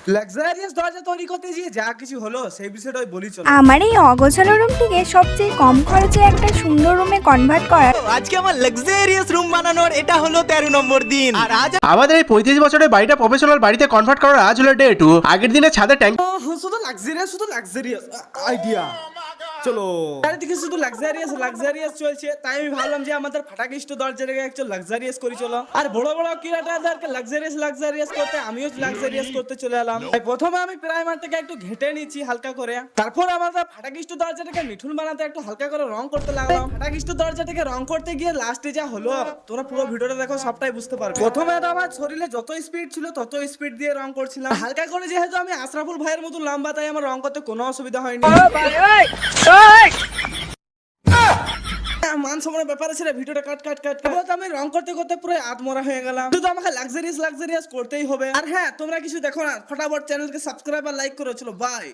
Luxurious দরজা তৈরি করতে গিয়ে যা কিছু হলো সেই বিষয়টাই বলি চলো। আমার এই অগোছালো রুমটিকে সবচেয়ে কম খরচে একটা সুন্দর রুমে কনভার্ট করার আজকে আমার লাক্সারিয়াস রুম বানানোর এটা হলো 13 নম্বর দিন। আর আজ আমাদের এই 35 বছরের বাড়িটা প্রফেশনাল বাড়িতে কনভার্ট করার আজ হলো ডে 2। আগের দিনে ছাদে ট্যাঙ্ক শুধু লাক্সারিয়াস আইডিয়া। চলো চারিদিকে শুধু লাক্সারিয়াস চলছে, তাই আমি ভাবলাম যে আমাদের ফাটাকিষ্ট দরজাটাকে একটু লাক্সারিয়াস করে চলো। আর বড় বড় কিরাটাদেরকে লাক্সারিয়াস করতে আমিও লাক্সারিয়াস করতে চলে এলাম। তাই প্রথমে আমি প্রাইমার থেকে একটু ঘেটে নিচ্ছি হালকা করে, তারপর আমাদের ফাটাকিষ্ট দরজাটাকে মিঠুন বানাতে একটু হালকা করে রং করতে লাগলাম। ফাটাকিষ্ট দরজাটাকে রং করতে গিয়ে লাস্টে যা হলো তোমরা পুরো ভিডিওটা দেখো, সবটাই বুঝতে পারবে। প্রথমে তো আমার শরীরে যত স্পিড ছিল তত স্পিড দিয়ে রং করছিলাম হালকা করে, যেহেতু আমি আশরাফুল ভাইয়ের মতো লম্বা তাই আমার রং করতে কোনো অসুবিধা হয়নি। মান সম্মানের ব্যাপারে ছিল, ভিডিওটা কাট আমি রং করতে করতে পুরো আত্মরা হয়ে গেলাম। শুধু আমাকে লাক্সারিয়াস করতেই হবে। আর হ্যাঁ, তোমরা কিছু দেখো না, ফটাফট চ্যানেলকে সাবস্ক্রাইব আর লাইক করো। চলো বাই।